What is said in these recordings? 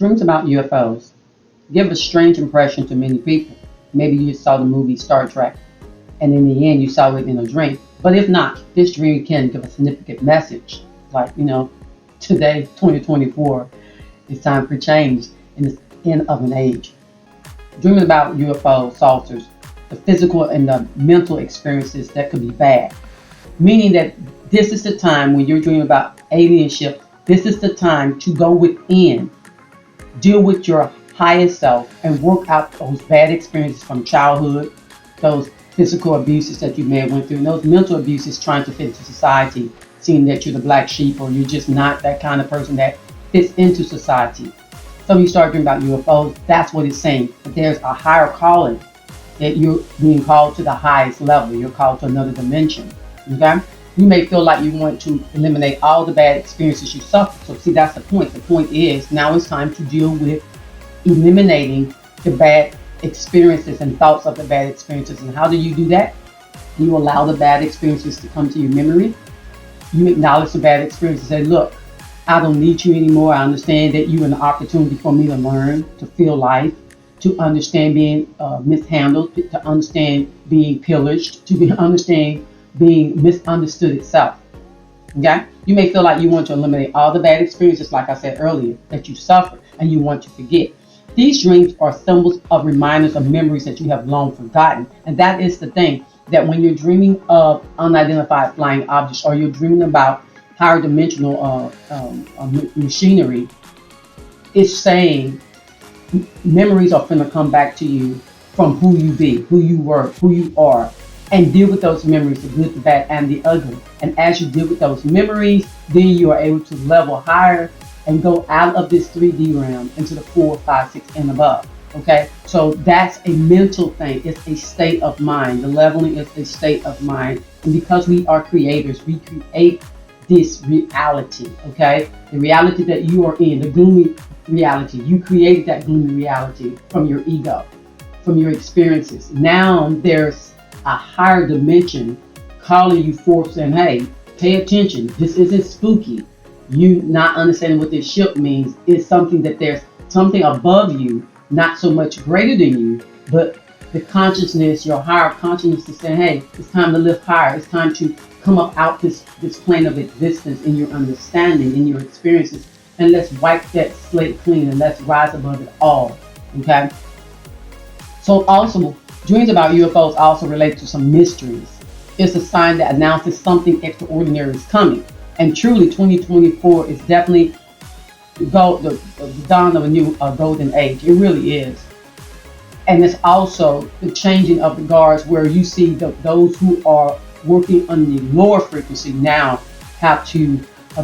Dreams about UFOs give a strange impression to many people. Maybe you saw the movie Star Trek, and in the end, you saw it in a dream. But if not, this dream can give a significant message. Like, today, 2024, it's time for change in the end of an age. Dreaming about UFO saucers, the physical and the mental experiences that could be bad. Meaning that this is the time when you're dreaming about alienship, this is the time to go within, deal with your highest self, and work out those bad experiences from childhood, those physical abuses that you may have went through, and those mental abuses trying to fit into society, seeing that you're the black sheep or you're just not that kind of person that fits into society. So you start dreaming about UFOs, that's what it's saying. But there's a higher calling, that you're being called to the highest level. You're called to another dimension. Okay? You may feel like you want to eliminate all the bad experiences you suffered. So see, that's the point. The point is now it's time to deal with eliminating the bad experiences and thoughts of the bad experiences. And how do you do that? You allow the bad experiences to come to your memory. You acknowledge the bad experiences and say, look, I don't need you anymore. I understand that you're an opportunity for me to learn, to feel life, to understand being mishandled, to understand being pillaged, to understand being misunderstood itself. Okay? You may feel like you want to eliminate all the bad experiences, like I said earlier, that you suffered and you want to forget. These dreams are symbols of reminders of memories that you have long forgotten. And that is the thing, that when you're dreaming of unidentified flying objects or you're dreaming about higher dimensional machinery, it's saying memories are going to come back to you from who you be, who you were, who you are, and deal with those memories, the good, the bad, and the ugly. And as you deal with those memories, then you are able to level higher and go out of this 3D realm into the 4, 5, 6, and above. Okay, so that's a mental thing. It's a state of mind. The leveling is a state of mind, and because we are creators, we create this reality. Okay, the reality that you are in, the gloomy reality, you created that gloomy reality from your ego, from your experiences. Now there's a higher dimension calling you forth, saying, hey, pay attention, this isn't spooky. You not understanding what this ship means is something that there's something above you, not so much greater than you, but the consciousness, your higher consciousness is saying, hey, it's time to lift higher. It's time to come up out this plane of existence in your understanding, in your experiences, and let's wipe that slate clean and let's rise above it all. Okay? So also, dreams about UFOs also relate to some mysteries. It's a sign that announces something extraordinary is coming. And truly, 2024 is definitely the dawn of a new golden age. It really is. And it's also the changing of the guards, where you see those who are working on the lower frequency now have to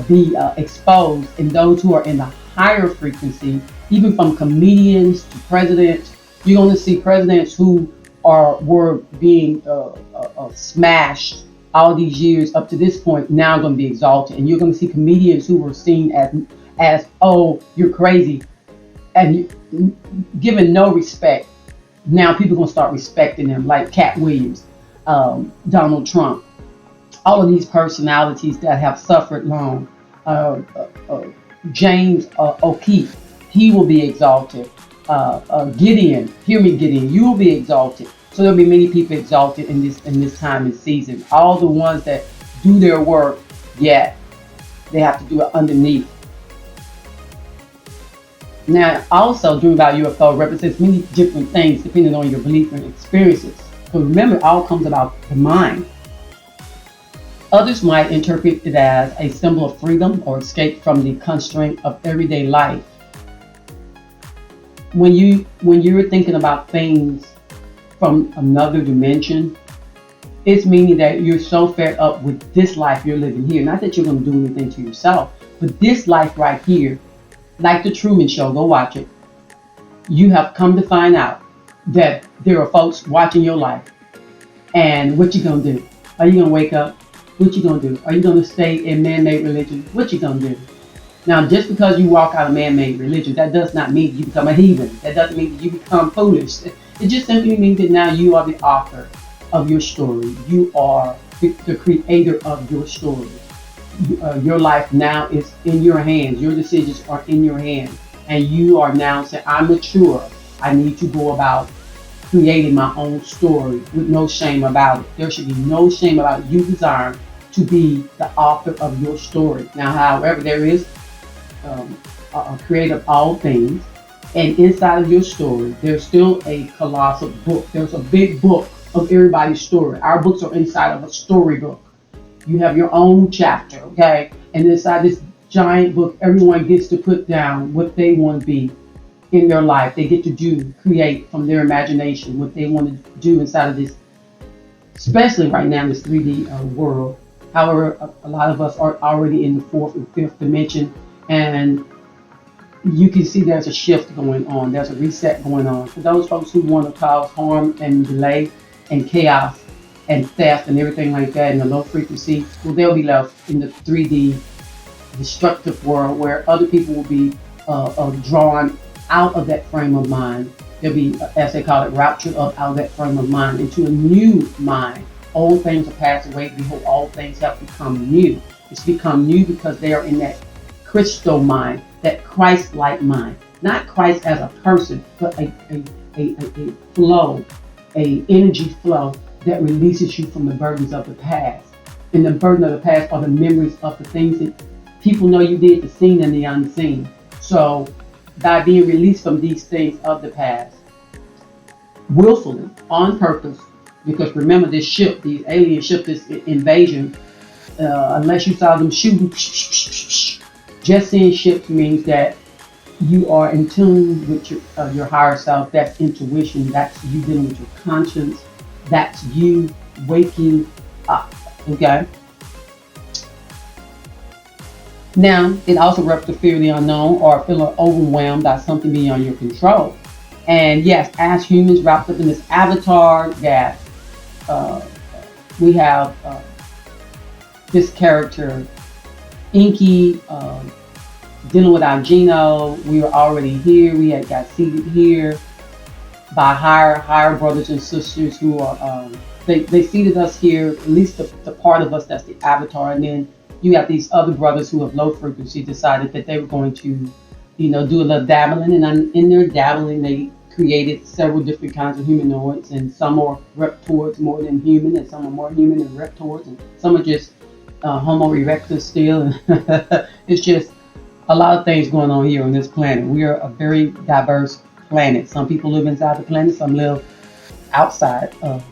be exposed, and those who are in the higher frequency, even from comedians to presidents, you're going to see presidents who were being smashed all these years up to this point now going to be exalted, and you're going to see comedians who were seen as oh, you're crazy, and given no respect. Now people are going to start respecting them, like Cat Williams, Donald Trump, all of these personalities that have suffered long. James O'Keefe, he will be exalted. Gideon, hear me, Gideon, you will be exalted. So there'll be many people exalted in this time and season. All the ones that do their work, yet they have to do it underneath. Now, also, dreaming about UFO represents many different things depending on your belief and experiences. So remember, it all comes about the mind. Others might interpret it as a symbol of freedom or escape from the constraint of everyday life. When you're thinking about things from another dimension, it's meaning that you're so fed up with this life you're living here. Not that you're going to do anything to yourself, but this life right here, like the Truman Show, go watch it. You have come to find out that there are folks watching your life. And what you going to do? Are you going to wake up? What you going to do? Are you going to stay in man-made religion? What you going to do? Now, just because you walk out of man-made religion, that does not mean you become a heathen. That doesn't mean that you become foolish. It just simply means that now you are the author of your story. You are the creator of your story. Your life now is in your hands. Your decisions are in your hands. and you are now saying, I'm mature. I need to go about creating my own story with no shame about it. There should be no shame about you desiring to be the author of your story. Now, however, there is a creator of all things, and inside of your story, there's still a colossal book. There's a big book of everybody's story. Our books are inside of a storybook. You have your own chapter, okay? And inside this giant book, everyone gets to put down what they want to be in their life. They get to create from their imagination what they want to do inside of this, especially right now in this 3D world. However, a lot of us are already in the fourth and fifth dimension, and you can see there's a shift going on. There's a reset going on. For those folks who want to cause harm and delay and chaos and theft and everything like that in the low frequency, well, they'll be left in the 3D destructive world where other people will be drawn out of that frame of mind. They'll be, as they call it, raptured up out of that frame of mind into a new mind. Old things are passed away. Behold, all things have become new. It's become new because they are in that crystal mind, that Christ-like mind. Not Christ as a person, but a flow, a energy flow that releases you from the burdens of the past. And the burden of the past are the memories of the things that people know you did, the seen and the unseen. So by being released from these things of the past, willfully, on purpose, because remember this ship, these alien ship, this invasion, unless you saw them shooting, just seeing ships means that you are in tune with your higher self. That's intuition. That's you dealing with your conscience. That's you waking up. Okay. Now, it also represents fear of the unknown or feeling overwhelmed by something beyond your control. And yes, as humans wrapped up in this avatar that we have this character, Inky, dealing with our Geno. We were already here. We had got seated here by higher brothers and sisters who are, they seated us here, at least the part of us that's the avatar. And then you have these other brothers who have low frequency decided that they were going to, do a little dabbling. And in their dabbling, they created several different kinds of humanoids, and some are reptoids more than human, and some are more human than reptoids, and some are just Homo erectus still. And it's just a lot of things going on here on this planet. We are a very diverse planet. Some people live inside the planet, some live outside of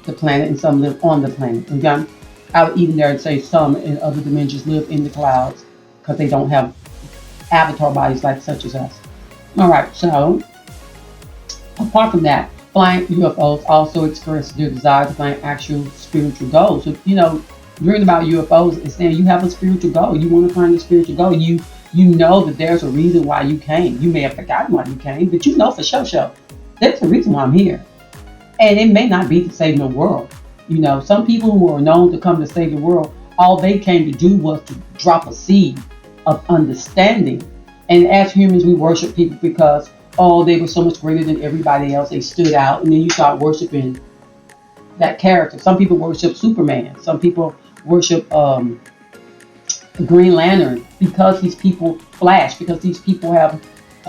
the planet, and some live on the planet. Okay? I would even dare to say some in other dimensions live in the clouds because they don't have avatar bodies like such as us. All right, so apart from that, flying UFOs also express their desire to find actual spiritual goals. So, reading about UFOs is saying you have a spiritual goal. You want to find a spiritual goal. You know that there's a reason why you came. You may have forgotten why you came, but you know for sure there's a reason why I'm here. And it may not be to save the world. Some people who are known to come to save the world, all they came to do was to drop a seed of understanding. And as humans, we worship people because, they were so much greater than everybody else. They stood out. And then you start worshiping that character. Some people worship Superman. Some people worship Green Lantern because these people flash, because these people have,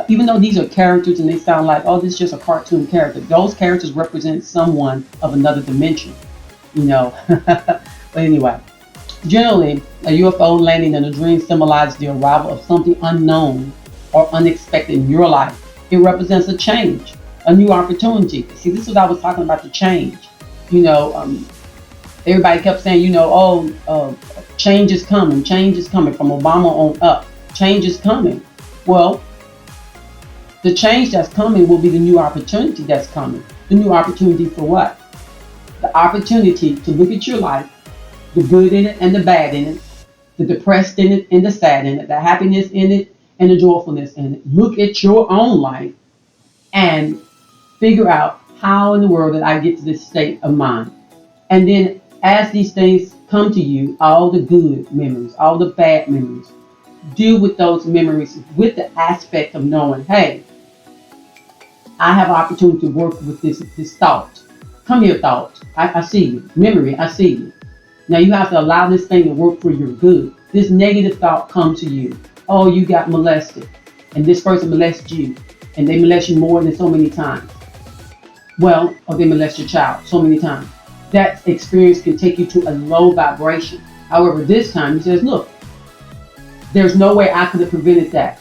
even though these are characters and they sound like, this is just a cartoon character, those characters represent someone of another dimension, But anyway, generally, a UFO landing in a dream symbolizes the arrival of something unknown or unexpected in your life. It represents a change, a new opportunity. See, this is what I was talking about, the change. Everybody kept saying, change is coming from Obama on up. Change is coming. Well, the change that's coming will be the new opportunity that's coming. The new opportunity for what? The opportunity to look at your life, the good in it and the bad in it, the depressed in it and the sad in it, the happiness in it and the joyfulness in it. Look at your own life and figure out how in the world did I get to this state of mind. And then as these things come to you, all the good memories, all the bad memories, deal with those memories with the aspect of knowing, hey, I have an opportunity to work with this thought. Come here, thought. I see you. Memory, I see you. Now you have to allow this thing to work for your good. This negative thought comes to you. Oh, you got molested. and this person molests you, and they molest you more than so many times. Well, or they molest your child so many times. That experience can take you to a low vibration. However, this time he says, look, there's no way I could have prevented that.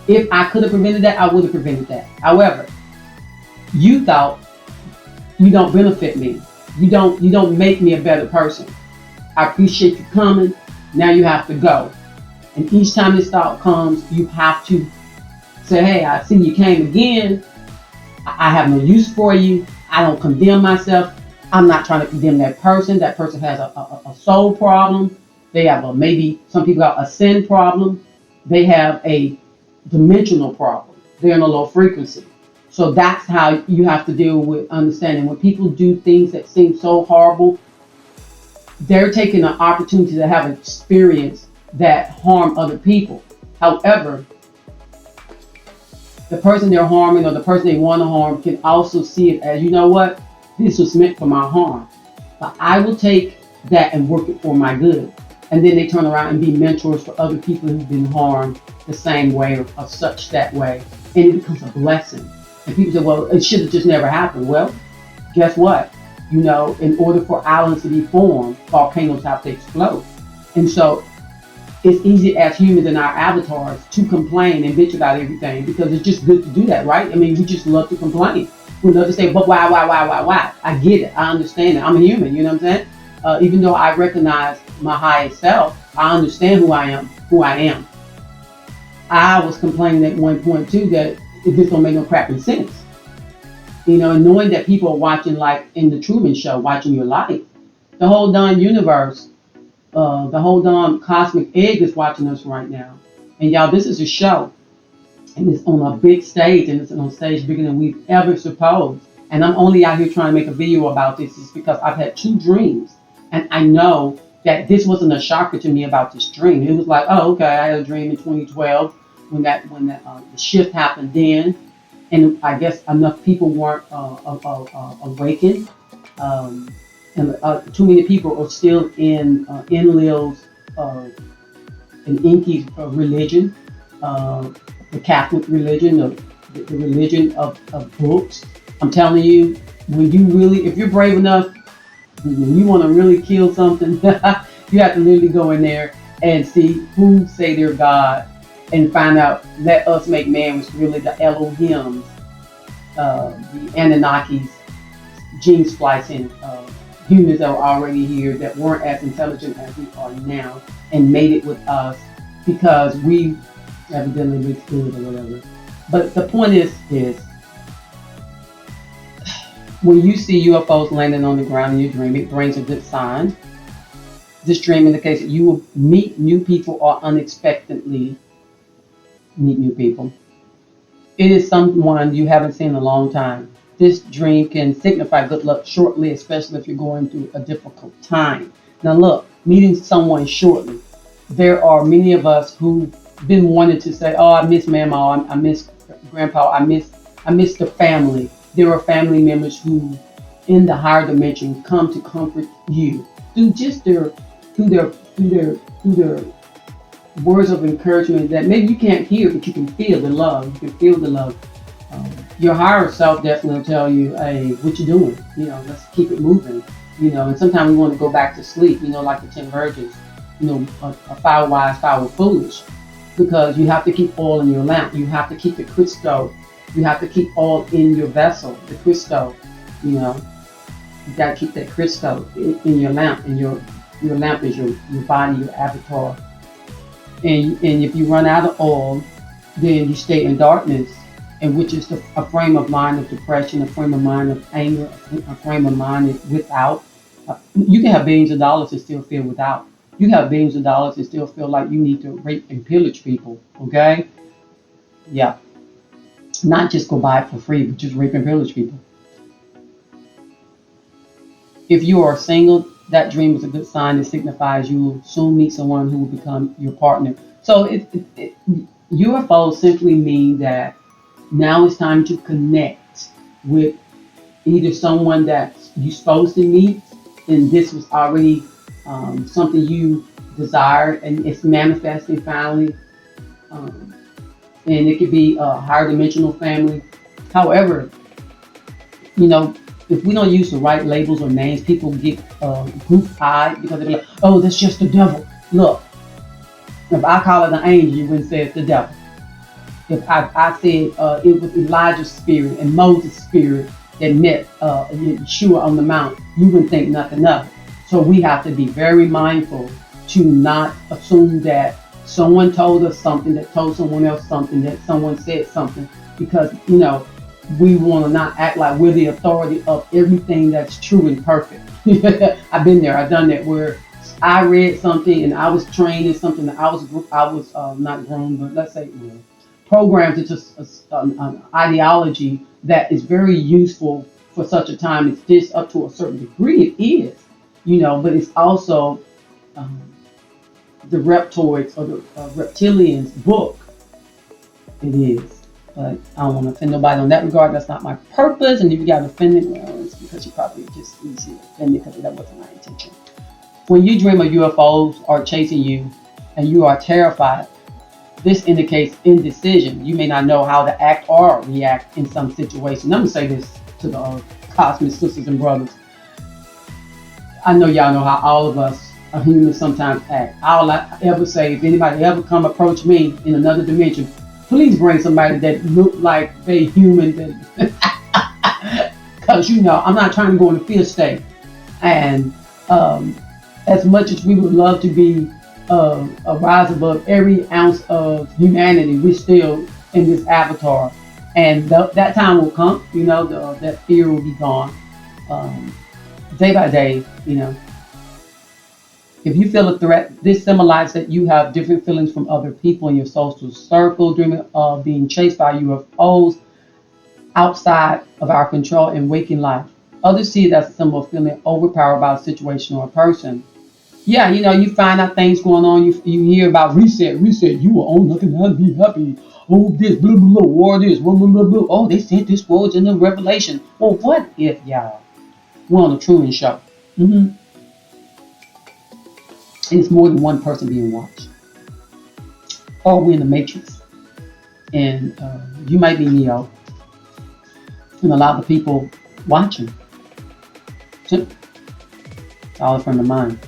If I could have prevented that, I would have prevented that. However, you thought you don't benefit me. You don't make me a better person. I appreciate you coming. Now you have to go. And each time this thought comes, you have to say, hey, I see you came again. I have no use for you. I don't condemn myself. I'm not trying to condemn that person. That person has a soul problem. They have maybe some people have a sin problem. They have a dimensional problem. They're in a low frequency. So that's how you have to deal with understanding. When people do things that seem so horrible, they're taking an opportunity to have an experience that harm other people. However, the person they're harming or the person they want to harm can also see it as, you know what, this was meant for my harm. But I will take that and work it for my good. And then they turn around and be mentors for other people who've been harmed the same way or such that way. And it becomes a blessing. And people say, well, it should have just never happened. Well, guess what? You know, in order for islands to be formed, volcanoes have to explode. And so it's easy as humans in our avatars to complain and bitch about everything because it's just good to do that, right? I mean, we just love to complain. We love to say, but why? I get it. I understand it. I'm a human, you know what I'm saying? Even though I recognize my highest self, I understand who I am. I was complaining at one point too that it just don't make no crapping sense. You know, and knowing that people are watching, like in the Truman Show, watching your life. The whole darn universe, the whole darn cosmic egg is watching us right now. And y'all, this is a show. And it's on a big stage, and it's on a stage bigger than we've ever supposed. And I'm only out here trying to make a video about this is because I've had 2 dreams. And I know that this wasn't a shocker to me about this dream. It was like, oh, okay, I had a dream in 2012 when the shift happened then. And I guess enough people weren't awakened. And too many people are still in Enlil's and Inky's religion, the Catholic religion, the religion of books. I'm telling you, if you're brave enough, when you want to really kill something, you have to literally go in there and see who say they're God and find out, let us make man was really the Elohims, the Anunnakis, gene splicing, humans that were already here that weren't as intelligent as we are now and made it with us because we evidently looked good or whatever. But the point is when you see UFOs landing on the ground in your dream, it brings a good sign. This dream indicates that you will meet new people or unexpectedly meet new people. It is someone you haven't seen in a long time. This dream can signify good luck shortly, especially if you're going through a difficult time. Now look, meeting someone shortly. There are many of us who've been wanting to say, oh, I miss Mama, I miss Grandpa, I miss the family. There are family members who, in the higher dimension, come to comfort you through just their words of encouragement that maybe you can't hear, but you can feel the love. You can feel the love. Your higher self definitely will tell you, hey, what you doing? You know, let's keep it moving. You know, and sometimes we want to go back to sleep, you know, like the 10 virgins. You know, a foul wise, foul foolish. Because you have to keep oil in your lamp. You have to keep the crystal. You have to keep oil in your vessel, the crystal. You know, you got to keep that crystal in your lamp. And your lamp is your body, your avatar. And if you run out of oil, then you stay in darkness, and which is a frame of mind of depression, a frame of mind of anger, a frame of mind without. You can have billions of dollars and still feel without. You have billions of dollars and still feel like you need to rape and pillage people, okay? Yeah. Not just go buy it for free, but just rape and pillage people. If you are single, that dream is a good sign that signifies you will soon meet someone who will become your partner. So UFOs simply mean that now it's time to connect with either someone that you're supposed to meet, and this was already something you desired, and it's manifesting finally, and it could be a higher dimensional family. However, you know, if we don't use the right labels or names, people get goof-eyed because they're like, oh, that's just the devil. Look, if I call it an angel, you wouldn't say it's the devil. If I said it was Elijah's spirit and Moses' spirit that met Yeshua on the mount, you wouldn't think nothing of it. So we have to be very mindful to not assume that someone told us something that told someone else something that someone said something, because, you know, we want to not act like we're the authority of everything that's true and perfect. I've been there. I've done that where I read something and I was trained in something that I was not grown, but let's say programmed into an ideology that is very useful for such a time as this. Up to a certain degree, it is, you know, but it's also the reptoids or the reptilians book. It is. But I don't want to offend nobody on that regard. That's not my purpose. And if you got offended, well, it's because you probably just easy offended because that wasn't my intention. When you dream of UFOs are chasing you and you are terrified, this indicates indecision. You may not know how to act or react in some situation. Let me say this to the cosmic sisters and brothers. I know y'all know how all of us are human sometimes act. All I ever say, if anybody ever come approach me in another dimension, please bring somebody that look like they human. Because, you know, I'm not trying to go in a fear state. And as much as we would love to be a rise above every ounce of humanity, we're still in this avatar. And that time will come, you know, that fear will be gone. Day by day, you know. If you feel a threat, this symbolizes that you have different feelings from other people in your social circle, dreaming of being chased by UFOs outside of our control in waking life. Others see it as a symbol of feeling overpowered by a situation or a person. Yeah, you know, you find out things going on. You hear about reset. You were on nothing to be happy. Oh, this, blah, blah, blah, war this, blah, blah, blah, blah. Oh, they sent this words in the Revelation. Well, what if, y'all? We're on the Truman Show. Mm-hmm. And it's more than one person being watched. Or we're in the Matrix. And you might be Neo. And a lot of the people watching. It's all a friend of mine.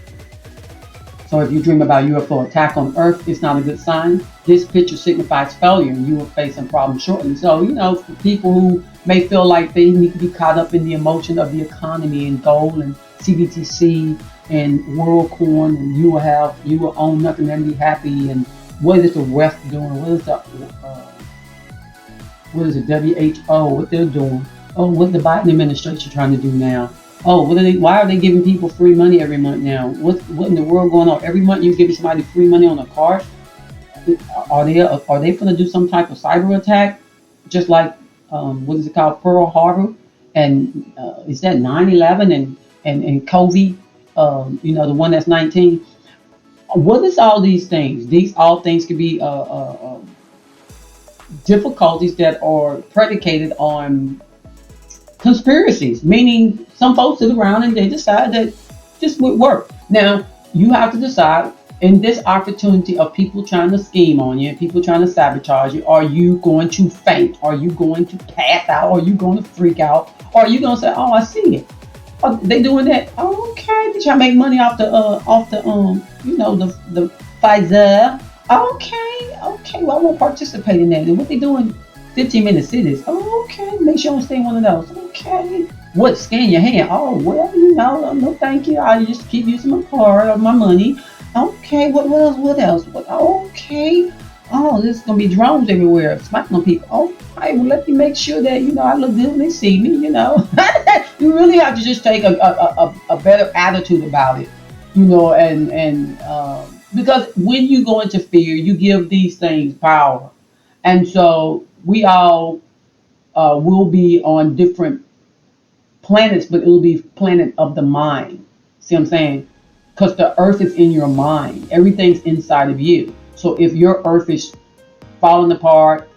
So if you dream about UFO attack on Earth, it's not a good sign. This picture signifies failure and you will face some problems shortly. So, you know, for people who may feel like they need to be caught up in the emotion of the economy and gold and CBTC and WorldCoin, and you will own nothing and be happy. And what is the West doing? What is the WHO? What they're doing? Oh, what's the Biden administration trying to do now? Oh, why are they giving people free money every month now? What in the world going on? Every month you giving somebody free money on a card? Are they going to do some type of cyber attack? Just like what is it called, Pearl Harbor? And is that 9/11 and COVID? You know, the one that's 19. What is all these things? These all things could be difficulties that are predicated on conspiracies, meaning some folks sit around and they decide that this would work. Now, you have to decide in this opportunity of people trying to scheme on you, people trying to sabotage you, are you going to faint? Are you going to pass out? Are you going to freak out? Or are you going to say, oh, I see it. Oh, they doing that. Oh, okay. They try to make money off the you know, the Pfizer. Okay. Well, I won't participate in that. And what they doing? 15-minute cities. Oh, okay. Make sure I don't stay in one of those. Okay. What? Scan your hand? Oh, well, you know, no, thank you. I just keep using my card or my money. Okay. What else? Okay. Oh, there's gonna be drones everywhere smacking on people. Oh, right. Well, let me make sure that, you know, I look good when they see me. You know, you really have to just take a better attitude about it. You know, and because when you go into fear, you give these things power, and so we all will be on different planets, but it will be planet of the mind. See what I'm saying? Because the earth is in your mind. Everything's inside of you. So if your earth is falling apart,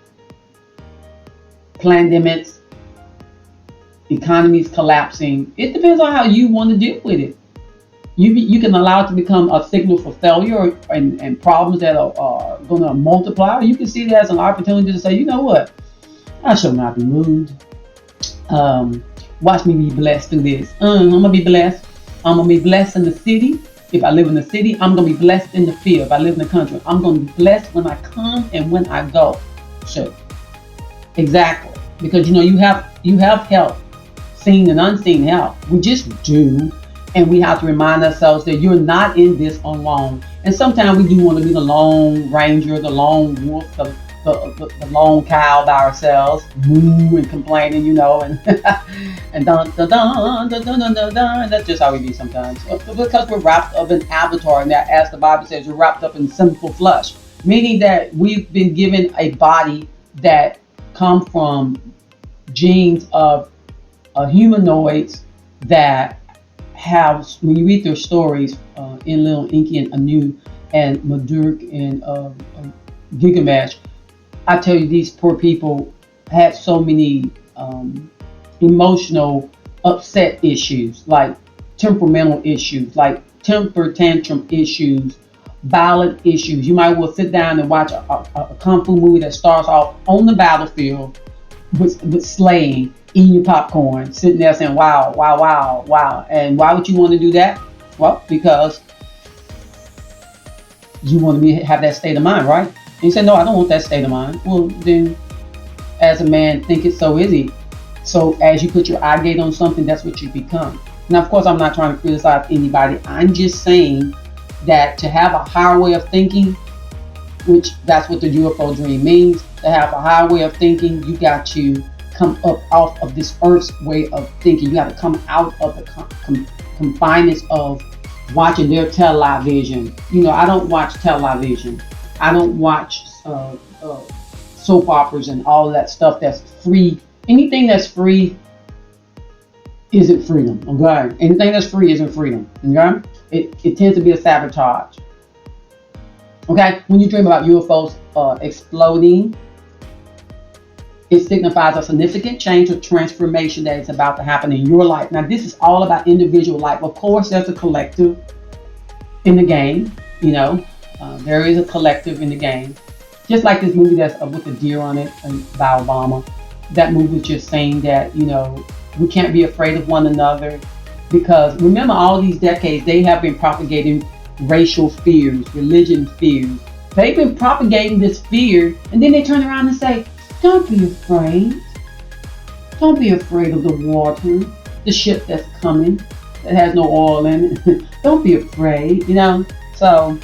pandemics, economies collapsing, it depends on how you want to deal with it. You can allow it to become a signal for failure and problems that are going to multiply. Or you can see it as an opportunity to say, you know what, I shall not be moved. Watch me be blessed through this. I'm going to be blessed. I'm going to be blessed in the city. If I live in the city, I'm going to be blessed in the field. If I live in the country, I'm going to be blessed when I come and when I go. So, exactly. Because, you have help, seen and unseen help. We just do. And we have to remind ourselves that you're not in this alone. And sometimes we do want to be the lone ranger, the lone wolf, the lone cow by ourselves, moo and complaining, and and dun dun dun dun dun dun dun dun. That's just how we be sometimes. Because we're wrapped up in avatar, and that, as the Bible says, we're wrapped up in sinful flesh, meaning that we've been given a body that come from genes of humanoids that have, when you read their stories, in Little Inky and Anu and Madurk and Gilgamesh, I tell you, these poor people had so many emotional upset issues, like temperamental issues, like temper tantrum issues, violent issues. You might well sit down and watch a kung fu movie that starts off on the battlefield with slaying, eating your popcorn, sitting there saying, wow, wow, wow, wow. And why would you want to do that? Well, because you want to have that state of mind, right? And you say, no, I don't want that state of mind. Well, then, as a man, think it, so is he. So as you put your eye gate on something, that's what you become. Now, of course, I'm not trying to criticize anybody. I'm just saying that to have a higher way of thinking, which that's what the UFO dream means, to have a higher way of thinking, you got to come up off of this earth's way of thinking. You got to come out of the confinements of watching their television. I don't watch television. I don't watch soap operas and all of that stuff that's free. Anything that's free isn't freedom, okay? Anything that's free isn't freedom, okay? It tends to be a sabotage, okay? When you dream about UFOs exploding, it signifies a significant change or transformation that is about to happen in your life. Now, this is all about individual life. Of course, there's a collective in the game, there is a collective in the game. Just like this movie that's with the deer on it by Obama. That movie was just saying that, we can't be afraid of one another, because remember, all these decades, they have been propagating racial fears, religion fears. They've been propagating this fear, and then they turn around and say, don't be afraid. Don't be afraid of the water, the ship that's coming that has no oil in it. Don't be afraid, So,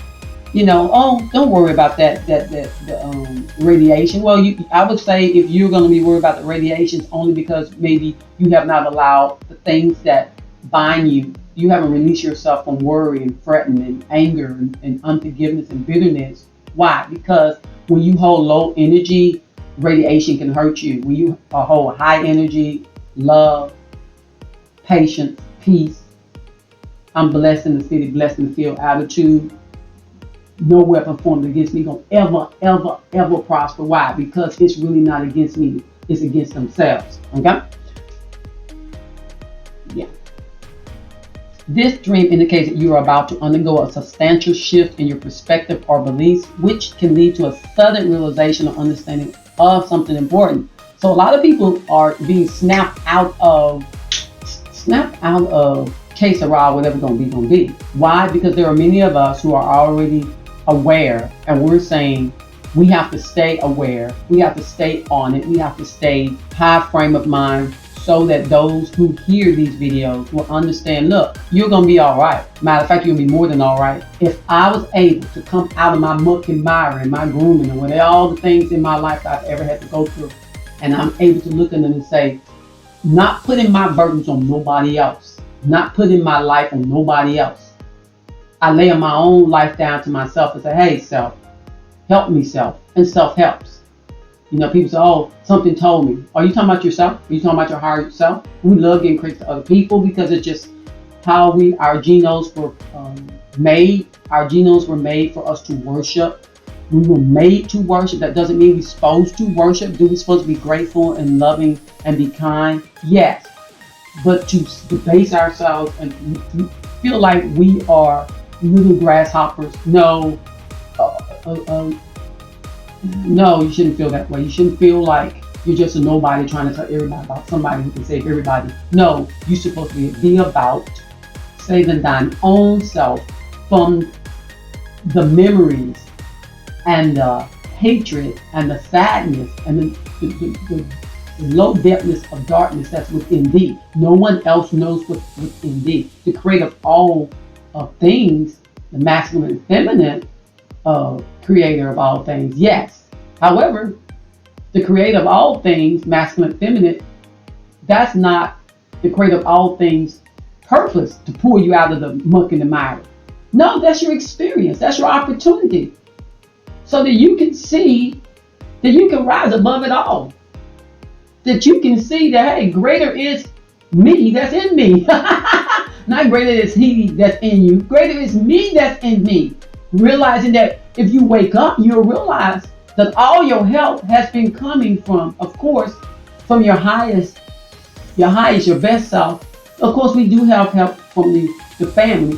oh, don't worry about the radiation. Well, I would say if you're going to be worried about the radiations, only because maybe you have not allowed the things that bind you. You haven't released yourself from worry and fretting and anger and unforgiveness and bitterness. Why? Because when you hold low energy, radiation can hurt you. When you hold high energy, love, patience, peace, I'm blessed in the city, blessed in the field attitude, no weapon formed against me gonna ever prosper. Why? Because it's really not against me, it's against themselves. Okay? Yeah. This dream indicates that you are about to undergo a substantial shift in your perspective or beliefs, which can lead to a sudden realization or understanding of something important. So a lot of people are being snapped out of que sera, whatever gonna be. Why? Because there are many of us who are already aware, and we're saying we have to stay aware, we have to stay on it, we have to stay high frame of mind, so that those who hear these videos will understand, look, you're gonna be all right. Matter of fact, you're gonna be more than all right. If I was able to come out of my muck and mire and my grooming and whatever, all the things in my life I've ever had to go through, and I'm able to look at them and say, not putting my burdens on nobody else, not putting my life on nobody else. I lay my own life down to myself and say, hey, self, help me, self. And self helps. People say, oh, something told me. Are you talking about yourself? Are you talking about your higher self? We love getting credit to other people because it's just how our genomes were made. Our genomes were made for us to worship. We were made to worship. That doesn't mean we're supposed to worship. Do we supposed to be grateful and loving and be kind? Yes. But to base ourselves and feel like we are little grasshoppers. No, uh, uh, uh, no, you shouldn't feel that way. You shouldn't feel like you're just a nobody trying to tell everybody about somebody who can save everybody. No, you're supposed to be about saving thine own self from the memories and the hatred and the sadness and the low depthness of darkness that's within thee. No one else knows what's within thee. The creator of all of things, the masculine and feminine creator of all things, yes. However, the creator of all things, masculine and feminine, that's not the creator of all things purpose to pull you out of the muck and the mire. No, that's your experience. That's your opportunity. So that you can see that you can rise above it all. That you can see that, hey, greater is me that's in me. Not greater is he that's in you. Greater is me that's in me. Realizing that if you wake up, you'll realize that all your help has been coming from, of course, from your highest, your best self. Of course, we do have help from the family.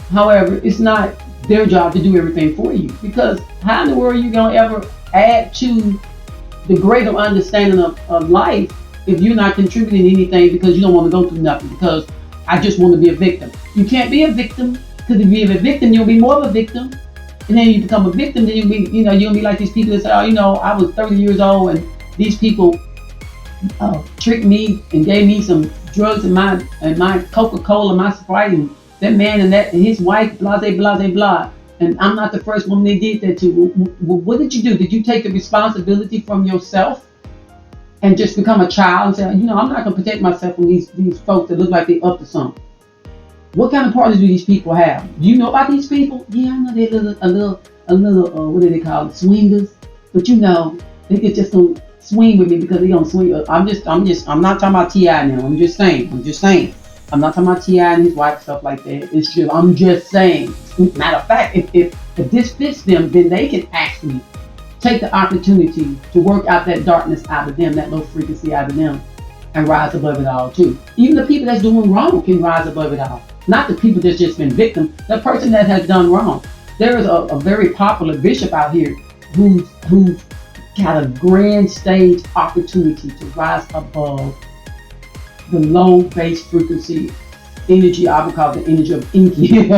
However, it's not their job to do everything for you, because how in the world are you going to ever add to the greater understanding of life if you're not contributing anything because you don't want to go through nothing, because I just want to be a victim. You can't be a victim, because if you're a victim, you'll be more of a victim. And then you become a victim, then you'll be like these people that say, oh, I was 30 years old and these people tricked me and gave me some drugs in my Coca-Cola, my Sprite, and that man and his wife, blah, blah, blah, blah. And I'm not the first woman they did that to. Well, what did you do? Did you take the responsibility from yourself and just become a child and say, I'm not going to protect myself from these folks that look like they're up to something? What kind of parties do these people have? Do you know about these people? Yeah, I know they're a little, what do they call it, swingers. But they just don't swing with me because they don't swing. I'm not talking about T.I. now. I'm just saying. I'm not talking about T.I. and his wife, stuff like that. I'm just saying. Matter of fact, if this fits them, then they can actually take the opportunity to work out that darkness out of them, that low frequency out of them, and rise above it all too. Even the people that's doing wrong can rise above it all. Not the people that's just been victim. The person that has done wrong. There is a very popular bishop out here who's got a grand stage opportunity to rise above the low base frequency energy, I would call it the energy of Inky,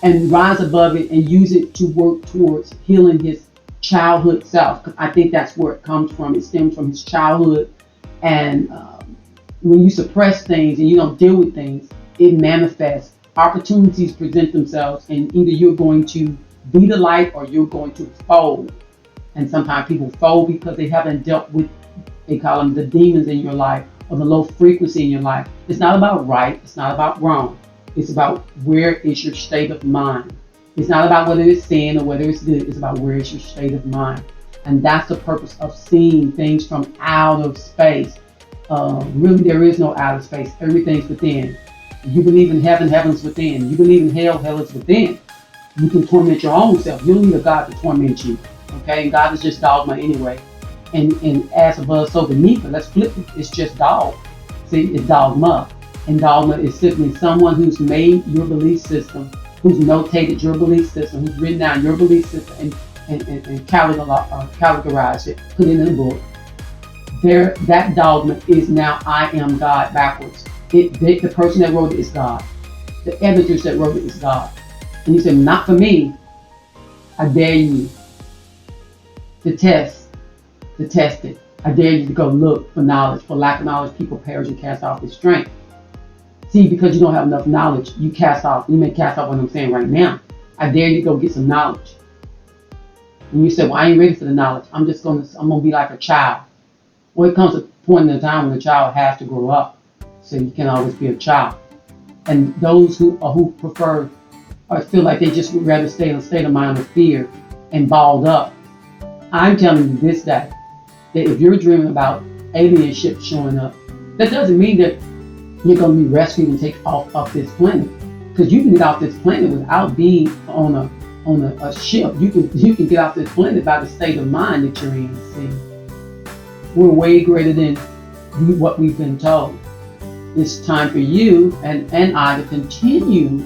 and rise above it and use it to work towards healing his childhood self. I think that's where it comes from. It stems from his childhood. And when you suppress things and you don't deal with things, it manifests. Opportunities present themselves, and either you're going to be the light or you're going to fold. And sometimes people fold because they haven't dealt with, they call them the demons in your life or the low frequency in your life. It's not about right. It's not about wrong. It's about where is your state of mind. It's not about whether it's sin or whether it's good. It's about where is your state of mind. And that's the purpose of seeing things from out of space. Really, there is no outer space. Everything's within. You believe in heaven, heaven's within. You believe in hell, hell is within. You can torment your own self. You don't need a God to torment you. Okay? And God is just dogma anyway. And as above, so beneath. But let's flip it. It's just dog. See, it's dogma. And dogma is simply someone who's made your belief system, who's notated your belief system, who's written down your belief system and categorized it, put it in a book. That dogma is now I am God backwards. The person that wrote it is God. The editors that wrote it is God. And he said, not for me. I dare you to test it. I dare you to go look for knowledge. For lack of knowledge, people perish and cast off his strength. See, because you don't have enough knowledge, you may cast off what I'm saying right now. I dare you to go get some knowledge. And you say, well, I ain't ready for the knowledge. I'm gonna be like a child. Well, it comes a point in the time when the child has to grow up. So you can't always be a child. And those who prefer or feel like they just would rather stay in a state of mind of fear and balled up. I'm telling you this day, that if you're dreaming about alien ships showing up, that doesn't mean that you're going to be rescued and take off this planet. Because you can get off this planet without being on a ship. You can get off this planet by the state of mind that you're in. See, we're way greater than what we've been told. It's time for you and I to continue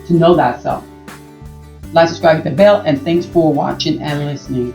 to know thyself. Like, subscribe, hit the bell, and thanks for watching and listening.